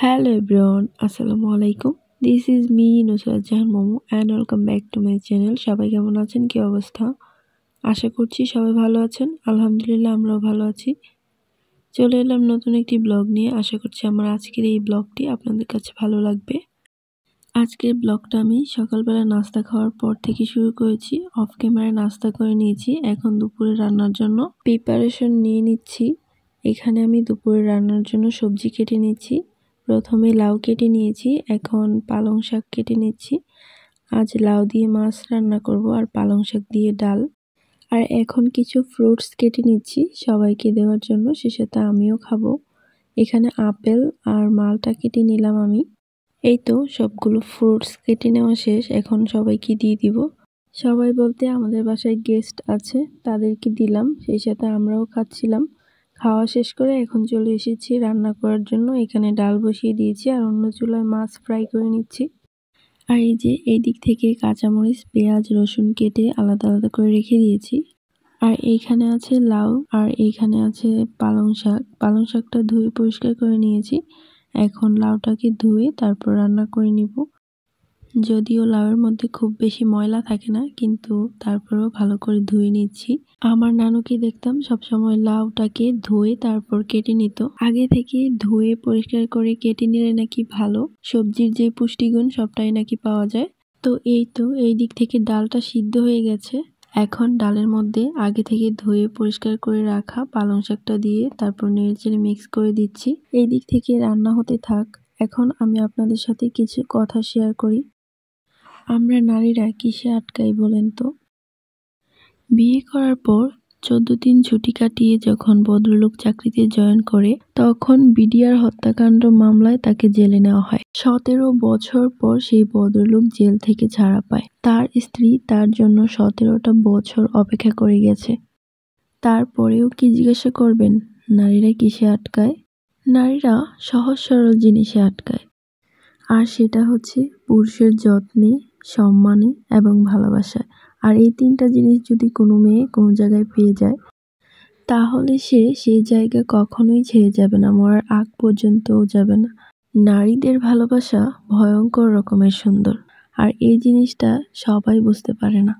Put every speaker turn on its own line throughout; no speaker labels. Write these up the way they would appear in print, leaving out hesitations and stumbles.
Hello everyone, আসসালামু আলাইকুম। This is me Nusrat Jahan momo and welcome back to my channel. সবাই কেমন আছেন, কি অবস্থা? আশা করছি সবাই ভালো আছেন। আলহামদুলিল্লাহ আমরাও ভালো আছি। চলে এলাম নতুন একটি ব্লগ নিয়ে। আশা করছি আমার আজকের এই ব্লগটি আপনাদের কাছে ভালো লাগবে। আজকের ব্লগটা আমি সকালবেলা নাস্তা খাওয়ার পর থেকে শুরু করেছি। অফ ক্যামেরায় নাস্তা করে নিয়েছি। এখন দুপুরে রান্নার জন্য প্রিপারেশন নিয়ে নিচ্ছি। এখানে আমি দুপুরে রান্নার জন্য সবজি কেটে নিচ্ছি। প্রথমে লাউ কেটে নিয়েছি, এখন পালং শাক কেটে নিচ্ছি। আজ লাউ দিয়ে মাছ রান্না করব আর পালং শাক দিয়ে ডাল। আর এখন কিছু ফ্রুটস কেটে নিচ্ছি সবাইকে দেওয়ার জন্য, সে সাথে আমিও খাবো। এখানে আপেল আর মালটা কেটে নিলাম আমি। এই তো সবগুলো ফ্রুটস কেটে নেওয়া শেষ, এখন সবাইকে দিয়ে দিব। সবাই বলতে আমাদের বাসায় গেস্ট আছে, তাদেরকে দিলাম, সেই সাথে আমরাও খাচ্ছিলাম। খাওয়া শেষ করে এখন চলে এসেছি রান্না করার জন্য। এখানে ডাল বসিয়ে দিয়েছি আর অন্য চুলায় মাছ ফ্রাই করে নিচ্ছি। আর এই যে এই দিক থেকে কাঁচামরিচ, পেঁয়াজ, রসুন কেটে আলাদা আলাদা করে রেখে দিয়েছি। আর এইখানে আছে লাউ আর এইখানে আছে পালং শাক। পালং শাকটা ধুয়ে পরিষ্কার করে নিয়েছি। এখন লাউটাকে ধুয়ে তারপর রান্না করে নিব। যদিও লাউয়ের মধ্যে খুব বেশি ময়লা থাকে না, কিন্তু তারপরেও ভালো করে ধুয়ে নিচ্ছি। আমার নানুকে দেখতাম সবসময় লাউটাকে ধুয়ে তারপর কেটে নিত। আগে থেকে ধুয়ে পরিষ্কার করে কেটে নিলে নাকি ভালো, সবজির যে পুষ্টিগুণ সবটাই নাকি পাওয়া যায়। তো এই দিক থেকে ডালটা সিদ্ধ হয়ে গেছে। এখন ডালের মধ্যে আগে থেকে ধুয়ে পরিষ্কার করে রাখা পালং শাকটা দিয়ে তারপর নেড়েচেড়ে মিক্স করে দিচ্ছি। এই দিক থেকে রান্না হতে থাক। এখন আমি আপনাদের সাথে কিছু কথা শেয়ার করি। আমরা নারীরা কিসে আটকাই বলেন তো? বিয়ে করার পর 14 দিন ছুটি কাটিয়ে যখন ভদ্রলোক চাকরিতে জয়েন করে, তখন বিডিআর হত্যাকাণ্ড মামলায় তাকে জেলে নেওয়া হয়। 17 বছর পর সেই ভদ্রলোক জেল থেকে ছাড়া পায়। তার স্ত্রী তার জন্য 17টা বছর অপেক্ষা করে গেছে। তারপরেও কি জিজ্ঞাসা করবেন নারীরা কিসে আটকায়? নারীরা সহজ সরল জিনিসে আটকায়। আর সেটা হচ্ছে পুরুষের যত্নে, সম্মানে এবং ভালোবাসায়। আর এই 3টা জিনিস যদি কোনো মেয়ে কোনো জায়গায় পেয়ে যায়, তাহলে সে সেই জায়গা কখনোই ছেড়ে যাবে না, মরার আগ পর্যন্তও যাবে না। নারীদের ভালোবাসা ভয়ঙ্কর রকমের সুন্দর, আর এই জিনিসটা সবাই বুঝতে পারে না।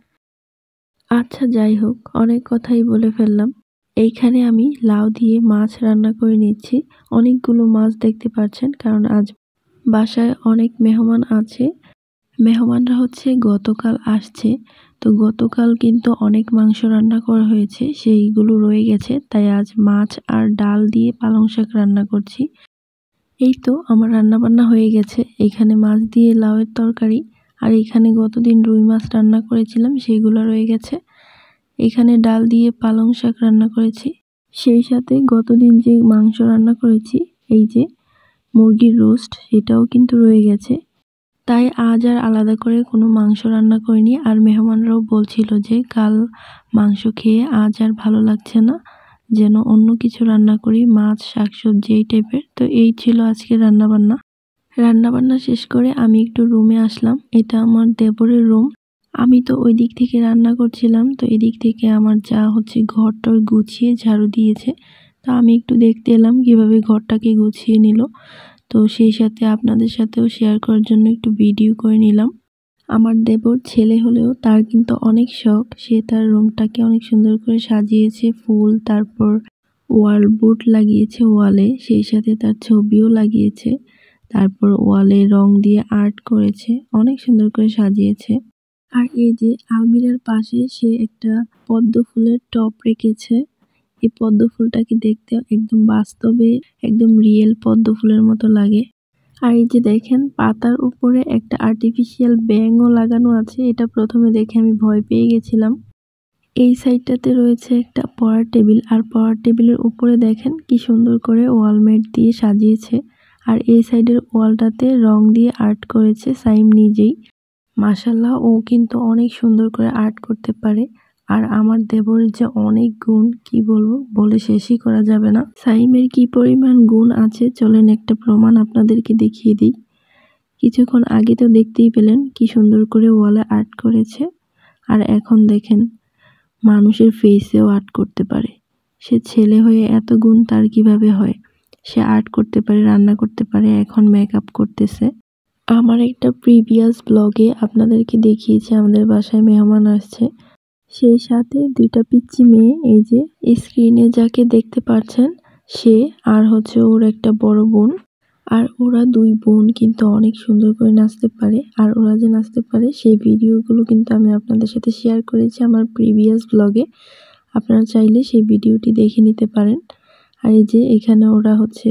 আচ্ছা যাই হোক, অনেক কথাই বলে ফেললাম। এইখানে আমি লাউ দিয়ে মাছ রান্না করে নিচ্ছি। অনেকগুলো মাছ দেখতে পাচ্ছেন, কারণ আজ বাসায় অনেক মেহমান আছে। মেহমানরা হচ্ছে গতকাল আসছে, তো গতকাল কিন্তু অনেক মাংস রান্না করা হয়েছে, সেইগুলো রয়ে গেছে। তাই আজ মাছ আর ডাল দিয়ে পালং শাক রান্না করছি। এই তো আমার রান্না বান্না হয়ে গেছে। এখানে মাছ দিয়ে লাউয়ের তরকারি, আর এখানে গতদিন রুই মাছ রান্না করেছিলাম, সেইগুলো রয়ে গেছে। এখানে ডাল দিয়ে পালং শাক রান্না করেছি, সেই সাথে গতদিন যে মাংস রান্না করেছি, এই যে মুরগির রোস্ট, সেটাও কিন্তু রয়ে গেছে। তাই আজ আর আলাদা করে কোনো মাংস রান্না করিনি। আর মেহমানরাও বলছিল যে কাল মাংস খেয়ে আজ আর ভালো লাগছে না, যেন অন্য কিছু রান্না করি, মাছ, শাকসবজি এই টাইপের। তো এই ছিল আজকে রান্নাবান্না শেষ করে আমি একটু রুমে আসলাম। এটা আমার দেবরের রুম। আমি তো ওই দিক থেকে রান্না করছিলাম, তো এদিক থেকে আমার যা হচ্ছে ঘরটর গুছিয়ে ঝাড়ু দিয়েছে। তো আমি একটু দেখতে এলাম কিভাবে ঘরটাকে গুছিয়ে নিল। তো সেই সাথে আপনাদের সাথেও শেয়ার করার জন্য একটু ভিডিও করে নিলাম। আমার দেবর ছেলে হলেও তার কিন্তু অনেক শখ, সে তার রুমটাকে অনেক সুন্দর করে সাজিয়েছে, ফুল, তারপর ওয়াল বোর্ড লাগিয়েছে ওয়ালে, সেই সাথে তার ছবিও লাগিয়েছে, তারপর ওয়ালে রং দিয়ে আর্ট করেছে, অনেক সুন্দর করে সাজিয়েছে। আর এই যে আলমিরার পাশে সে একটা পদ্ম ফুলের টব রেখেছে। এই পদ্ম ফুলটাকে দেখতে একদম বাস্তবে একদম রিয়েল পদ্ম ফুলের মতো লাগে। আর এই যে দেখেন পাতার উপরে একটা আর্টিফিশিয়াল ব্যাঙও লাগানো আছে। এটা প্রথমে দেখে আমি ভয় পেয়ে গেছিলাম। এই সাইডটাতে রয়েছে একটা পড়ার টেবিল, আর পড়ার টেবিলের উপরে দেখেন কি সুন্দর করে ওয়ালমেট দিয়ে সাজিয়েছে। আর এই সাইডের ওয়ালটাতে রং দিয়ে আর্ট করেছে সাইম নিজেই। মাশাআল্লাহ, ও কিন্তু অনেক সুন্দর করে আর্ট করতে পারে। আর আমার দেবরের যে অনেক গুণ, কি বলবো, বলে শেষই করা যাবে না। সাইমের কি পরিমাণ গুণ আছে চলেন একটা প্রমাণ আপনাদেরকে দেখিয়ে দিই। কিছুক্ষণ আগে তো দেখতেই পেলেন কি সুন্দর করে ওয়ালে আর্ট করেছে, আর এখন দেখেন মানুষের ফেসেও আর্ট করতে পারে। সে ছেলে হয়ে এত গুণ তার কিভাবে হয়, সে আর্ট করতে পারে, রান্না করতে পারে, এখন মেকআপ করতেছে। আমার একটা প্রিভিয়াস ব্লগে আপনাদেরকে দেখিয়েছি আমাদের বাসায় মেহমান আসছে, সেই সাথে 2টা পিচ্চি মেয়ে, এই যে স্ক্রিনে যাকে দেখতে পাচ্ছেন সে, আর হচ্ছে ওর একটা বড় বোন। আর ওরা 2 বোন কিন্তু অনেক সুন্দর করে নাচতে পারে, আর ওরা যে নাচতে পারে সেই ভিডিওগুলো কিন্তু আমি আপনাদের সাথে শেয়ার করেছি আমার প্রিভিয়াস ব্লগে, আপনারা চাইলে সেই ভিডিওটি দেখে নিতে পারেন। আর এই যে এখানে ওরা হচ্ছে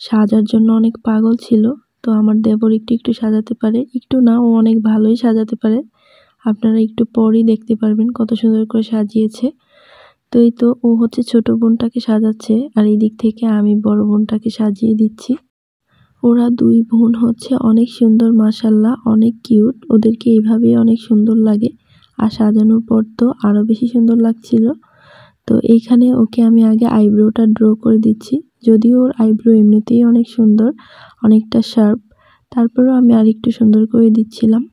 সাজার জন্য অনেক পাগল ছিল, তো আমার দেবর একটু একটু সাজাতে পারে, একটু না ও অনেক ভালোই সাজাতে পারে, আপনারা একটু পরেই দেখতে পারবেন কত সুন্দর করে সাজিয়েছে। তো এই তো ও হচ্ছে ছোট বোনটাকে সাজাচ্ছে, আর এই দিক থেকে আমি বড় বোনটাকে সাজিয়ে দিচ্ছি। ওরা 2 বোন হচ্ছে অনেক সুন্দর, মাশাআল্লাহ অনেক কিউট, ওদেরকে এইভাবেই অনেক সুন্দর লাগে, আর সাজানোর পর তো আরও বেশি সুন্দর লাগছিল। তো এইখানে ওকে আমি আগে আইব্রোটা ড্র করে দিচ্ছি, যদিও ওর আইব্রো এমনিতেই অনেক সুন্দর, অনেকটা শার্প, তারপরেও আমি আরেকটু সুন্দর করে দিচ্ছিলাম।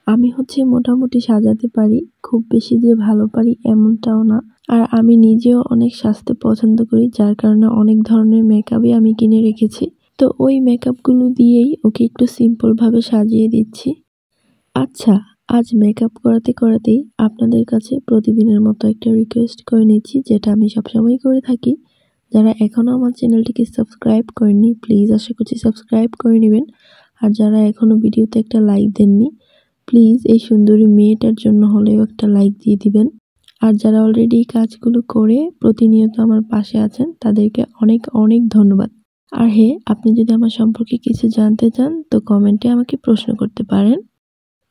আমি হচ্ছে মোটামুটি সাজাতে পারি, খুব বেশি যে ভালো পারি এমনটাও না। আর আমি নিজেও অনেক সাজতে পছন্দ করি, যার কারণে অনেক ধরনের মেকআপই আমি কিনে রেখেছি। তো ওই মেকআপগুলো দিয়েই ওকে একটু সিম্পলভাবে সাজিয়ে দিচ্ছি। আচ্ছা, আজ মেকআপ করাতে করাতেই আপনাদের কাছে প্রতিদিনের মতো একটা রিকোয়েস্ট করে নিচ্ছি, যেটা আমি সবসময় করে থাকি। যারা এখনও আমার চ্যানেলটিকে সাবস্ক্রাইব করেননি, প্লিজ আশা করছি সাবস্ক্রাইব করে নেবেন। আর যারা এখনও ভিডিওতে একটা লাইক দেননি, প্লিজ এই সুন্দরী মেয়েটার জন্য হলেও একটা লাইক দিয়ে দিবেন। আর যারা অলরেডি এই কাজগুলো করে প্রতিনিয়ত আমার পাশে আছেন, তাদেরকে অনেক অনেক ধন্যবাদ। আর হ্যাঁ, আপনি যদি আমার সম্পর্কে কিছু জানতে চান তো কমেন্টে আমাকে প্রশ্ন করতে পারেন।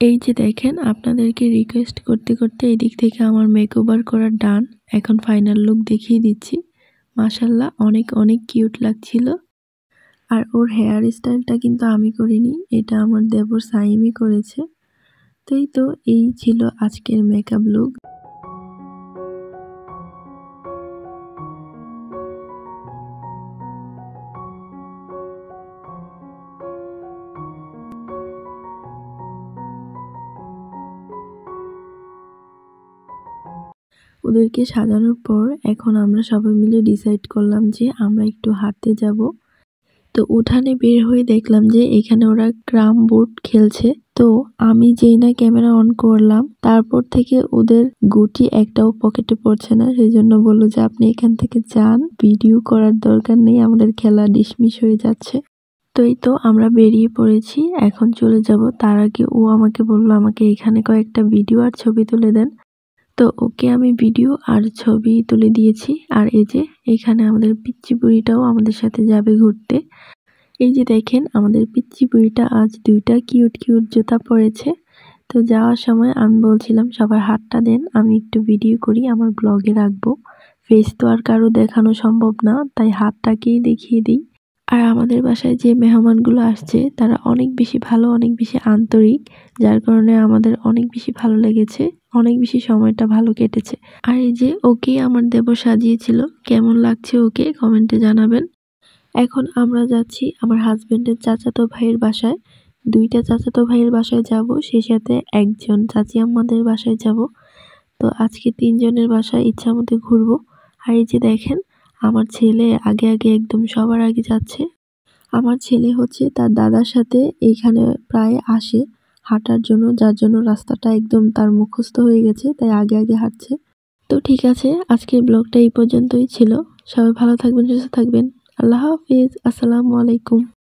এই যে দেখেন, আপনাদেরকে রিকোয়েস্ট করতে করতে এই দিক থেকে আমার মেকওভার করা ডান, এখন ফাইনাল লুক দেখিয়ে দিচ্ছি। মাশাআল্লাহ অনেক অনেক কিউট লাগছিল। আর ওর হেয়ার স্টাইলটা কিন্তু আমি করিনি, এটা আমার দেবর সাইমই করেছে। তো এই ছিল আজকের মেকআপ লুক। ওদেরকে সাজানোর পর এখন আমরা সবাই মিলে ডিসাইড করলাম যে আমরা একটু হাঁটতে যাব। তো উঠানে বের হয়ে দেখলাম যে এখানে ওরা ক্যারাম বোর্ড খেলছে। তো আমি যেই না ক্যামেরা অন করলাম, তারপর থেকে ওদের গুটি একটাও পকেটে পড়ছে না, সেই জন্য বললো যে আপনি এখান থেকে যান, ভিডিও করার দরকার নেই, আমাদের খেলা ডিসমিস হয়ে যাচ্ছে। তো এই তো আমরা বেরিয়ে পড়েছি, এখন চলে যাব। তার আগে ও আমাকে বললো আমাকে এখানে কয়েকটা ভিডিও আর ছবি তুলে দেন। তো ওকে আমি ভিডিও আর ছবি তুলে দিয়েছি। আর এই যে এখানে আমাদের পিচ্চি বুড়িটাও আমাদের সাথে যাবে ঘুরতে। এই যে দেখেন, আমাদের পিচ্চি বুড়িটা আজ 2টা কিউট কিউট জুতা পরেছে। তো যাওয়ার সময় আমি বলছিলাম সবার হাতটা দেন, আমি একটু ভিডিও করি, আমার ব্লগে রাখবো। ফেস তো আর কারো দেখানো সম্ভব না, তাই হাতটাকেই দেখিয়ে দিই। আর আমাদের বাসায় যে মেহমানগুলো আসছে তারা অনেক বেশি ভালো, অনেক বেশি আন্তরিক, যার কারণে আমাদের অনেক বেশি ভালো লেগেছে, অনেক বেশি সময়টা ভালো কেটেছে। আর এই যে ওকে আমার দেবর সাজিয়েছিল, কেমন লাগছে ওকে কমেন্টে জানাবেন। এখন আমরা যাচ্ছি আমার হাজবেন্ডের চাচাতো ভাইয়ের বাসায়। 2টা চাচাতো ভাইয়ের বাসায় যাব, সেই সাথে একজন চাচি আম্মাদের বাসায় যাব। তো আজকে 3 জনের বাসায় ইচ্ছা মতো ঘুরবো। আর এই যে দেখেন, আমার ছেলে আগে আগে একদম সবার আগে যাচ্ছে। আমার ছেলে হচ্ছে তার দাদার সাথে এইখানে প্রায় আসে হাঁটার জন্য, যার জন্য রাস্তাটা একদম তার মুখস্থ হয়ে গেছে, তাই আগে আগে হাঁটছে। তো ঠিক আছে, আজকের ব্লগটা এই পর্যন্তই ছিল। সবাই ভালো থাকবেন, সুস্থ থাকবেন। আল্লাহ হাফিজ, আসসালামু আলাইকুম।